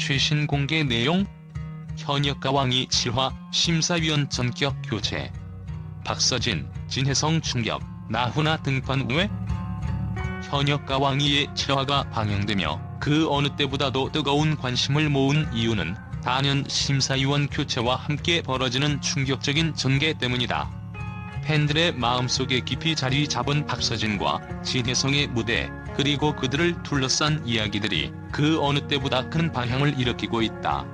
최신 공개 내용? 현역가왕이 7화 심사위원 전격 교체. 박서진, 진혜성 충격, 나훈아 등판 후에? 현역가왕이의 7화가 방영되며 그 어느 때보다도 뜨거운 관심을 모은 이유는 단연 심사위원 교체와 함께 벌어지는 충격적인 전개 때문이다. 팬들의 마음속에 깊이 자리 잡은 박서진과 진혜성의 무대, 그리고 그들을 둘러싼 이야기들이 그 어느 때보다 큰 파장을 일으키고 있다.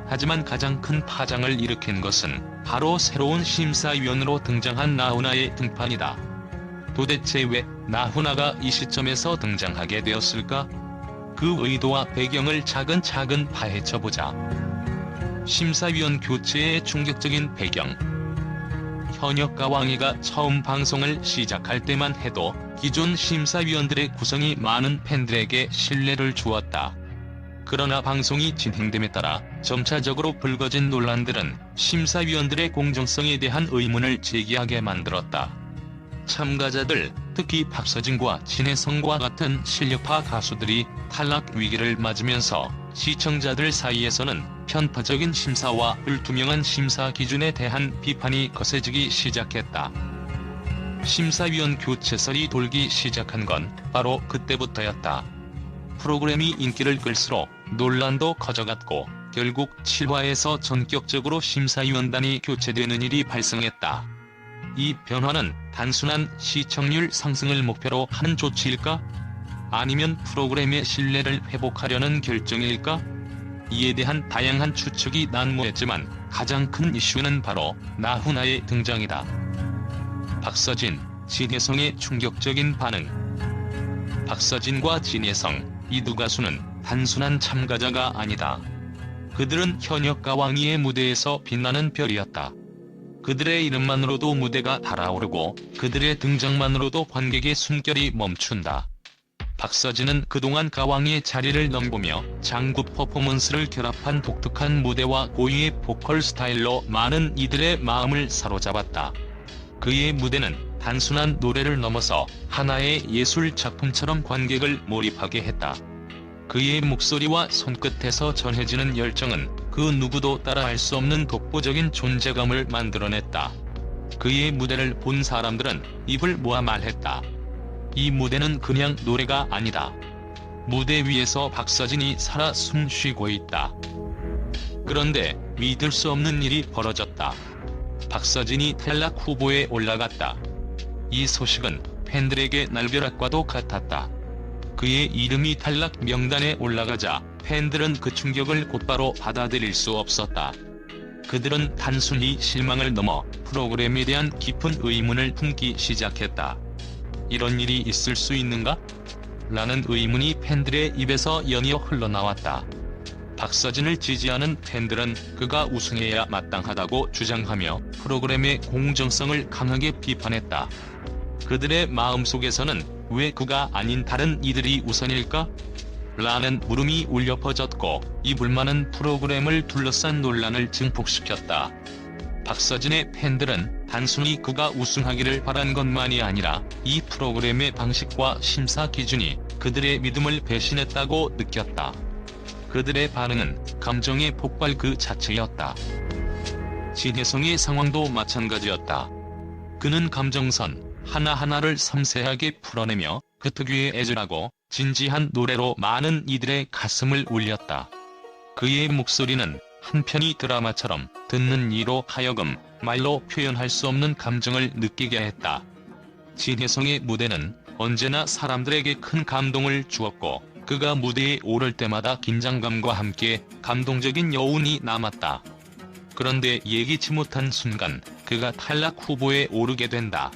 하지만 가장 큰 파장을 일으킨 것은 바로 새로운 심사위원으로 등장한 나훈아의 등판이다. 도대체 왜 나훈아가 이 시점에서 등장하게 되었을까? 그 의도와 배경을 차근차근 파헤쳐보자. 심사위원 교체의 충격적인 배경. 현역가왕이가 처음 방송을 시작할 때만 해도 기존 심사위원들의 구성이 많은 팬들에게 신뢰를 주었다. 그러나 방송이 진행됨에 따라 점차적으로 불거진 논란들은 심사위원들의 공정성에 대한 의문을 제기하게 만들었다. 참가자들, 특히 박서진과 진혜성과 같은 실력파 가수들이 탈락 위기를 맞으면서 시청자들 사이에서는 편파적인 심사와 불투명한 심사 기준에 대한 비판이 거세지기 시작했다. 심사위원 교체설이 돌기 시작한 건 바로 그때부터였다. 프로그램이 인기를 끌수록 논란도 커져갔고 결국 7화에서 전격적으로 심사위원단이 교체되는 일이 발생했다. 이 변화는 단순한 시청률 상승을 목표로 하는 조치일까? 아니면 프로그램의 신뢰를 회복하려는 결정일까? 이에 대한 다양한 추측이 난무했지만 가장 큰 이슈는 바로 나훈아의 등장이다. 박서진, 진혜성의 충격적인 반응. 박서진과 진혜성, 이 두 가수는 단순한 참가자가 아니다. 그들은 현역가왕이의 무대에서 빛나는 별이었다. 그들의 이름만으로도 무대가 달아오르고 그들의 등장만으로도 관객의 숨결이 멈춘다. 박서진은 그동안 가왕이의 자리를 넘보며 장구 퍼포먼스를 결합한 독특한 무대와 고유의 보컬 스타일로 많은 이들의 마음을 사로잡았다. 그의 무대는 단순한 노래를 넘어서 하나의 예술 작품처럼 관객을 몰입하게 했다. 그의 목소리와 손끝에서 전해지는 열정은 그 누구도 따라할 수 없는 독보적인 존재감을 만들어냈다. 그의 무대를 본 사람들은 입을 모아 말했다. 이 무대는 그냥 노래가 아니다. 무대 위에서 박서진이 살아 숨쉬고 있다. 그런데 믿을 수 없는 일이 벌어졌다. 박서진이 탈락 후보에 올라갔다. 이 소식은 팬들에게 날벼락과도 같았다. 그의 이름이 탈락 명단에 올라가자 팬들은 그 충격을 곧바로 받아들일 수 없었다. 그들은 단순히 실망을 넘어 프로그램에 대한 깊은 의문을 품기 시작했다. 이런 일이 있을 수 있는가? 라는 의문이 팬들의 입에서 연이어 흘러나왔다. 박서진을 지지하는 팬들은 그가 우승해야 마땅하다고 주장하며 프로그램의 공정성을 강하게 비판했다. 그들의 마음속에서는 왜 그가 아닌 다른 이들이 우선일까? 라는 물음이 울려 퍼졌고 이 불만은 프로그램을 둘러싼 논란을 증폭시켰다. 박서진의 팬들은 단순히 그가 우승하기를 바란 것만이 아니라 이 프로그램의 방식과 심사 기준이 그들의 믿음을 배신했다고 느꼈다. 그들의 반응은 감정의 폭발 그 자체였다. 진혜성의 상황도 마찬가지였다. 그는 감정선 하나하나를 섬세하게 풀어내며 그 특유의 애절하고 진지한 노래로 많은 이들의 가슴을 울렸다. 그의 목소리는 한편의 드라마처럼 듣는 이로 하여금 말로 표현할 수 없는 감정을 느끼게 했다. 진혜성의 무대는 언제나 사람들에게 큰 감동을 주었고 그가 무대에 오를 때마다 긴장감과 함께 감동적인 여운이 남았다. 그런데 예기치 못한 순간 그가 탈락 후보에 오르게 된다.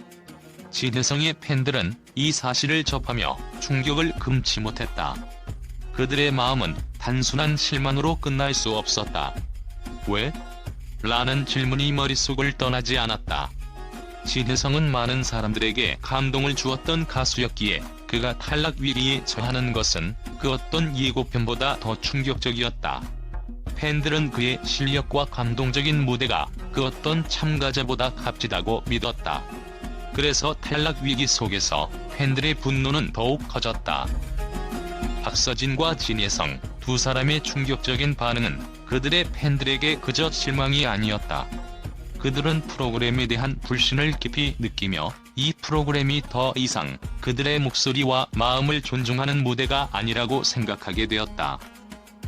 진혜성의 팬들은 이 사실을 접하며 충격을 금치 못했다. 그들의 마음은 단순한 실망으로 끝날 수 없었다. 왜? 라는 질문이 머릿속을 떠나지 않았다. 진혜성은 많은 사람들에게 감동을 주었던 가수였기에 그가 탈락 위기에 처하는 것은 그 어떤 예고편보다 더 충격적이었다. 팬들은 그의 실력과 감동적인 무대가 그 어떤 참가자보다 값지다고 믿었다. 그래서 탈락 위기 속에서 팬들의 분노는 더욱 커졌다. 박서진과 진혜성 두 사람의 충격적인 반응은 그들의 팬들에게 그저 실망이 아니었다. 그들은 프로그램에 대한 불신을 깊이 느끼며 이 프로그램이 더 이상 그들의 목소리와 마음을 존중하는 무대가 아니라고 생각하게 되었다.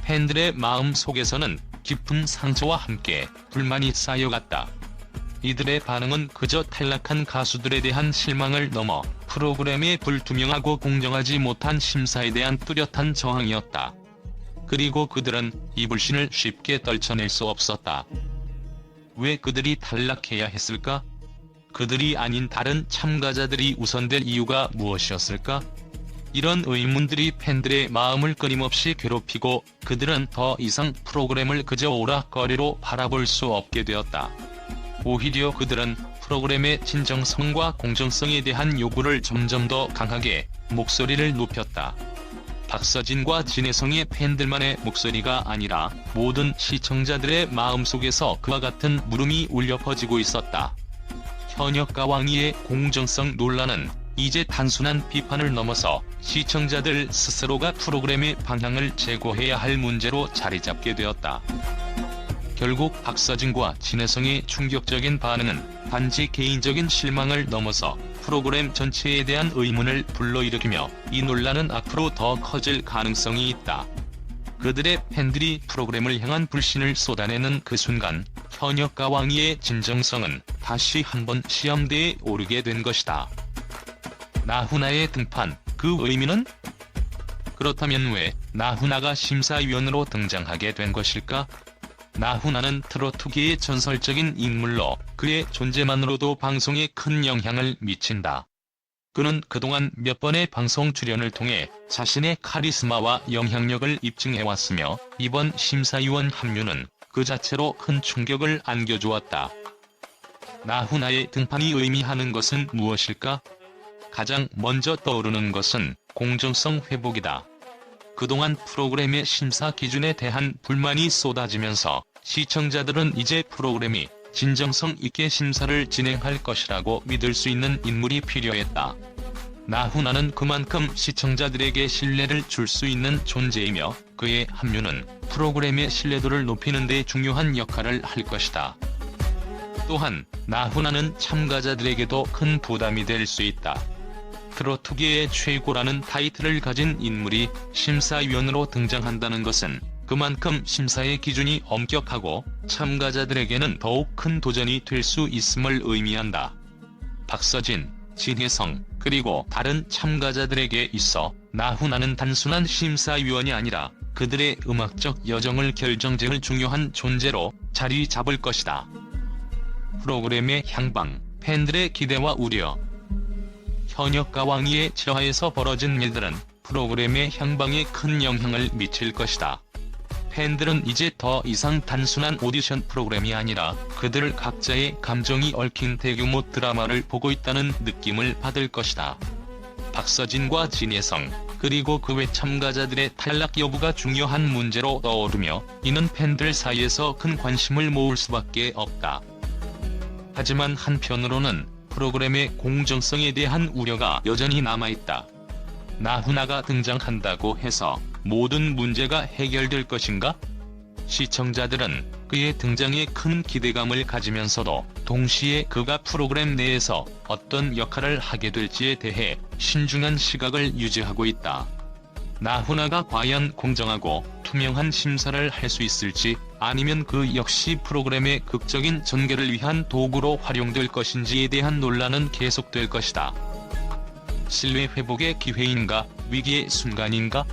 팬들의 마음 속에서는 깊은 상처와 함께 불만이 쌓여갔다. 이들의 반응은 그저 탈락한 가수들에 대한 실망을 넘어 프로그램의 불투명하고 공정하지 못한 심사에 대한 뚜렷한 저항이었다. 그리고 그들은 이 불신을 쉽게 떨쳐낼 수 없었다. 왜 그들이 탈락해야 했을까? 그들이 아닌 다른 참가자들이 우선될 이유가 무엇이었을까? 이런 의문들이 팬들의 마음을 끊임없이 괴롭히고 그들은 더 이상 프로그램을 그저 오락거리로 바라볼 수 없게 되었다. 오히려 그들은 프로그램의 진정성과 공정성에 대한 요구를 점점 더 강하게 목소리를 높였다. 박서진과 진혜성의 팬들만의 목소리가 아니라 모든 시청자들의 마음속에서 그와 같은 물음이 울려 퍼지고 있었다. 현역과 왕이의 공정성 논란은 이제 단순한 비판을 넘어서 시청자들 스스로가 프로그램의 방향을 제고해야 할 문제로 자리잡게 되었다. 결국 박서진과 진혜성의 충격적인 반응은 단지 개인적인 실망을 넘어서 프로그램 전체에 대한 의문을 불러일으키며 이 논란은 앞으로 더 커질 가능성이 있다. 그들의 팬들이 프로그램을 향한 불신을 쏟아내는 그 순간 현역과 왕이의 진정성은 다시 한번 시험대에 오르게 된 것이다. 나훈아의 등판, 그 의미는? 그렇다면 왜 나훈아가 심사위원으로 등장하게 된 것일까? 나훈아는 트로트계의 전설적인 인물로 그의 존재만으로도 방송에 큰 영향을 미친다. 그는 그동안 몇 번의 방송 출연을 통해 자신의 카리스마와 영향력을 입증해왔으며 이번 심사위원 합류는 그 자체로 큰 충격을 안겨주었다. 나훈아의 등판이 의미하는 것은 무엇일까? 가장 먼저 떠오르는 것은 공정성 회복이다. 그동안 프로그램의 심사 기준에 대한 불만이 쏟아지면서 시청자들은 이제 프로그램이 진정성 있게 심사를 진행할 것이라고 믿을 수 있는 인물이 필요했다. 나훈아는 그만큼 시청자들에게 신뢰를 줄 수 있는 존재이며 그의 합류는 프로그램의 신뢰도를 높이는 데 중요한 역할을 할 것이다. 또한 나훈아는 참가자들에게도 큰 부담이 될 수 있다. 트로트계의 최고라는 타이틀을 가진 인물이 심사위원으로 등장한다는 것은 그만큼 심사의 기준이 엄격하고 참가자들에게는 더욱 큰 도전이 될 수 있음을 의미한다. 박서진, 진혜성, 그리고 다른 참가자들에게 있어 나훈아는 단순한 심사위원이 아니라 그들의 음악적 여정을 결정지을 중요한 존재로 자리 잡을 것이다. 프로그램의 향방, 팬들의 기대와 우려. 현역과 왕이의 지하에서 벌어진 일들은 프로그램의 향방에 큰 영향을 미칠 것이다. 팬들은 이제 더 이상 단순한 오디션 프로그램이 아니라 그들 각자의 감정이 얽힌 대규모 드라마를 보고 있다는 느낌을 받을 것이다. 박서진과 진혜성, 그리고 그 외 참가자들의 탈락 여부가 중요한 문제로 떠오르며 이는 팬들 사이에서 큰 관심을 모을 수밖에 없다. 하지만 한편으로는 프로그램의 공정성에 대한 우려가 여전히 남아있다. 나훈아가 등장한다고 해서 모든 문제가 해결될 것인가? 시청자들은 그의 등장에 큰 기대감을 가지면서도 동시에 그가 프로그램 내에서 어떤 역할을 하게 될지에 대해 신중한 시각을 유지하고 있다. 나훈아가 과연 공정하고 투명한 심사를 할 수 있을지 아니면 그 역시 프로그램의 극적인 전개를 위한 도구로 활용될 것인지에 대한 논란은 계속될 것이다. 신뢰 회복의 기회인가, 위기의 순간인가?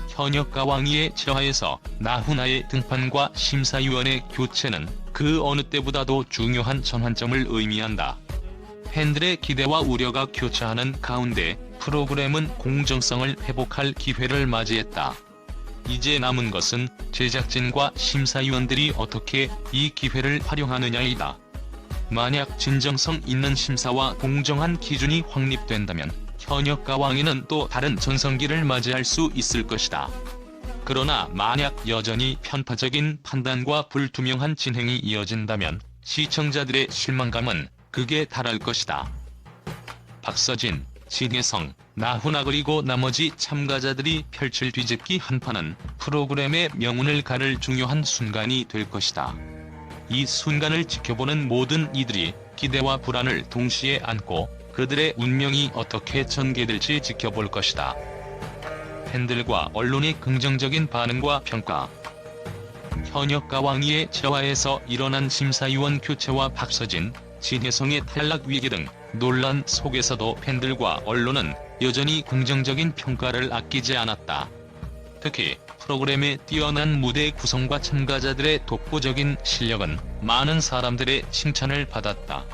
현역과 왕이의 지하에서 나훈아의 등판과 심사위원의 교체는 그 어느 때보다도 중요한 전환점을 의미한다. 팬들의 기대와 우려가 교차하는 가운데 프로그램은 공정성을 회복할 기회를 맞이했다. 이제 남은 것은 제작진과 심사위원들이 어떻게 이 기회를 활용하느냐이다. 만약 진정성 있는 심사와 공정한 기준이 확립된다면 현역과 왕이는 또 다른 전성기를 맞이할 수 있을 것이다. 그러나 만약 여전히 편파적인 판단과 불투명한 진행이 이어진다면 시청자들의 실망감은 극에 달할 것이다. 박서진, 진혜성, 나훈아 그리고 나머지 참가자들이 펼칠 뒤집기 한판은 프로그램의 명운을 가를 중요한 순간이 될 것이다. 이 순간을 지켜보는 모든 이들이 기대와 불안을 동시에 안고 그들의 운명이 어떻게 전개될지 지켜볼 것이다. 팬들과 언론의 긍정적인 반응과 평가. 현역과 왕위의 재화에서 일어난 심사위원 교체와 박서진, 진혜성의 탈락 위기 등 논란 속에서도 팬들과 언론은 여전히 긍정적인 평가를 아끼지 않았다. 특히 프로그램의 뛰어난 무대 구성과 참가자들의 독보적인 실력은 많은 사람들의 칭찬을 받았다.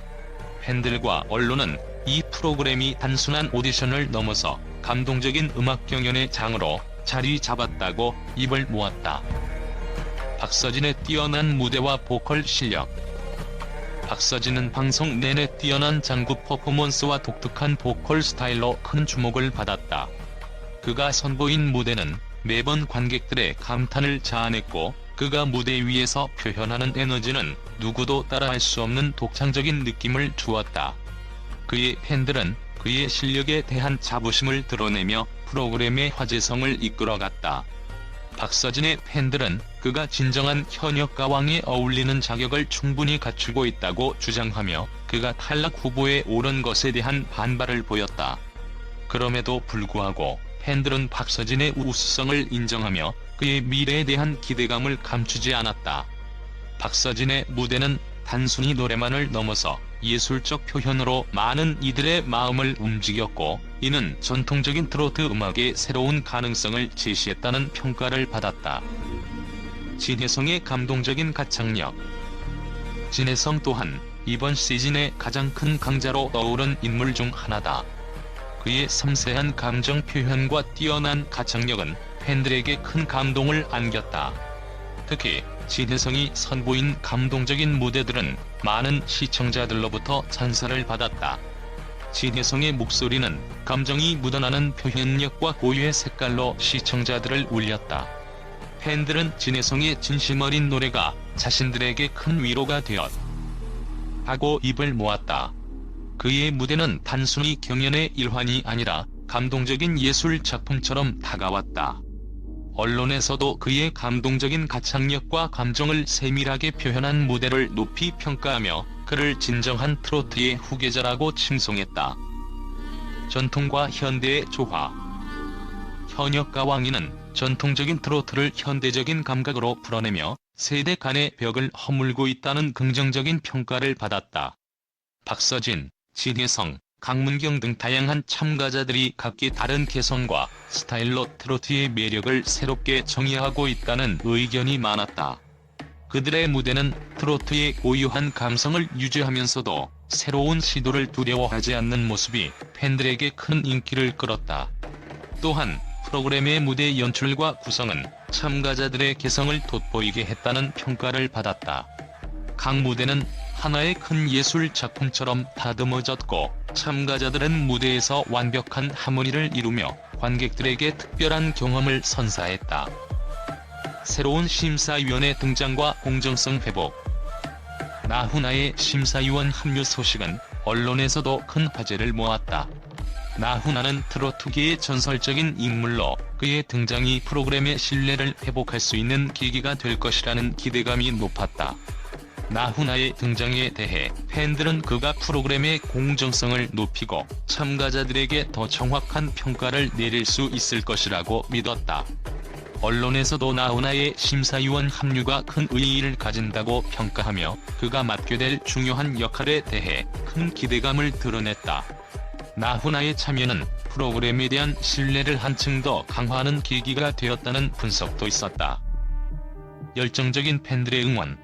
팬들과 언론은 이 프로그램이 단순한 오디션을 넘어서 감동적인 음악 경연의 장으로 자리 잡았다고 입을 모았다. 박서진의 뛰어난 무대와 보컬 실력. 박서진은 방송 내내 뛰어난 장구 퍼포먼스와 독특한 보컬 스타일로 큰 주목을 받았다. 그가 선보인 무대는 매번 관객들의 감탄을 자아냈고 그가 무대 위에서 표현하는 에너지는 누구도 따라할 수 없는 독창적인 느낌을 주었다. 그의 팬들은 그의 실력에 대한 자부심을 드러내며 프로그램의 화제성을 이끌어갔다. 박서진의 팬들은 그가 진정한 현역가 왕에 어울리는 자격을 충분히 갖추고 있다고 주장하며 그가 탈락 후보에 오른 것에 대한 반발을 보였다. 그럼에도 불구하고 팬들은 박서진의 우수성을 인정하며 그의 미래에 대한 기대감을 감추지 않았다. 박서진의 무대는 단순히 노래만을 넘어서 예술적 표현으로 많은 이들의 마음을 움직였고 이는 전통적인 트로트 음악의 새로운 가능성을 제시했다는 평가를 받았다. 진혜성의 감동적인 가창력. 진혜성 또한 이번 시즌의 가장 큰 강자로 떠오른 인물 중 하나다. 그의 섬세한 감정 표현과 뛰어난 가창력은 팬들에게 큰 감동을 안겼다. 특히 진혜성이 선보인 감동적인 무대들은 많은 시청자들로부터 찬사를 받았다. 진혜성의 목소리는 감정이 묻어나는 표현력과 고유의 색깔로 시청자들을 울렸다. 팬들은 진혜성의 진심 어린 노래가 자신들에게 큰 위로가 되었다고 입을 모았다. 그의 무대는 단순히 경연의 일환이 아니라 감동적인 예술 작품처럼 다가왔다. 언론에서도 그의 감동적인 가창력과 감정을 세밀하게 표현한 무대를 높이 평가하며 그를 진정한 트로트의 후계자라고 칭송했다. 전통과 현대의 조화. 현역가 왕위는 전통적인 트로트를 현대적인 감각으로 풀어내며 세대 간의 벽을 허물고 있다는 긍정적인 평가를 받았다. 박서진, 진혜성, 강문경 등 다양한 참가자들이 각기 다른 개성과 스타일로 트로트의 매력을 새롭게 정의하고 있다는 의견이 많았다. 그들의 무대는 트로트의 고유한 감성을 유지하면서도 새로운 시도를 두려워하지 않는 모습이 팬들에게 큰 인기를 끌었다. 또한 프로그램의 무대 연출과 구성은 참가자들의 개성을 돋보이게 했다는 평가를 받았다. 각 무대는 하나의 큰 예술 작품처럼 다듬어졌고 참가자들은 무대에서 완벽한 하모니를 이루며 관객들에게 특별한 경험을 선사했다. 새로운 심사위원의 등장과 공정성 회복. 나훈아의 심사위원 합류 소식은 언론에서도 큰 화제를 모았다. 나훈아는 트로트계의 전설적인 인물로 그의 등장이 프로그램의 신뢰를 회복할 수 있는 계기가 될 것이라는 기대감이 높았다. 나훈아의 등장에 대해 팬들은 그가 프로그램의 공정성을 높이고 참가자들에게 더 정확한 평가를 내릴 수 있을 것이라고 믿었다. 언론에서도 나훈아의 심사위원 합류가 큰 의의를 가진다고 평가하며 그가 맡게 될 중요한 역할에 대해 큰 기대감을 드러냈다. 나훈아의 참여는 프로그램에 대한 신뢰를 한층 더 강화하는 계기가 되었다는 분석도 있었다. 열정적인 팬들의 응원.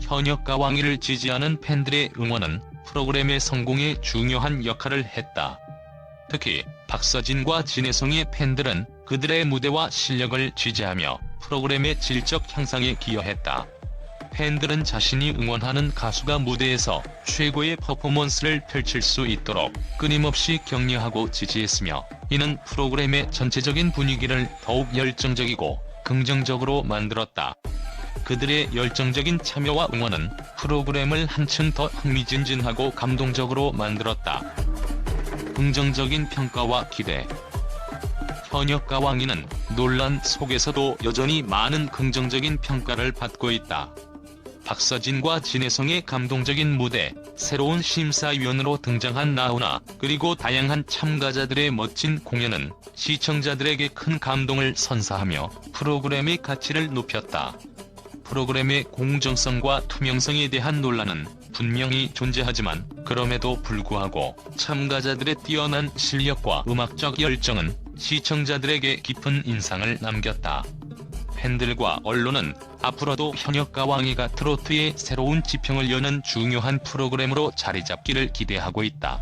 현역가 왕위를 지지하는 팬들의 응원은 프로그램의 성공에 중요한 역할을 했다. 특히 박서진과 진혜성의 팬들은 그들의 무대와 실력을 지지하며 프로그램의 질적 향상에 기여했다. 팬들은 자신이 응원하는 가수가 무대에서 최고의 퍼포먼스를 펼칠 수 있도록 끊임없이 격려하고 지지했으며 이는 프로그램의 전체적인 분위기를 더욱 열정적이고 긍정적으로 만들었다. 그들의 열정적인 참여와 응원은 프로그램을 한층 더 흥미진진하고 감동적으로 만들었다. 긍정적인 평가와 기대. 현역가왕이는 논란 속에서도 여전히 많은 긍정적인 평가를 받고 있다. 박서진과 진혜성의 감동적인 무대, 새로운 심사위원으로 등장한 나훈아, 그리고 다양한 참가자들의 멋진 공연은 시청자들에게 큰 감동을 선사하며 프로그램의 가치를 높였다. 프로그램의 공정성과 투명성에 대한 논란은 분명히 존재하지만 그럼에도 불구하고 참가자들의 뛰어난 실력과 음악적 열정은 시청자들에게 깊은 인상을 남겼다. 팬들과 언론은 앞으로도 현역가왕이가 트로트의 새로운 지평을 여는 중요한 프로그램으로 자리 잡기를 기대하고 있다.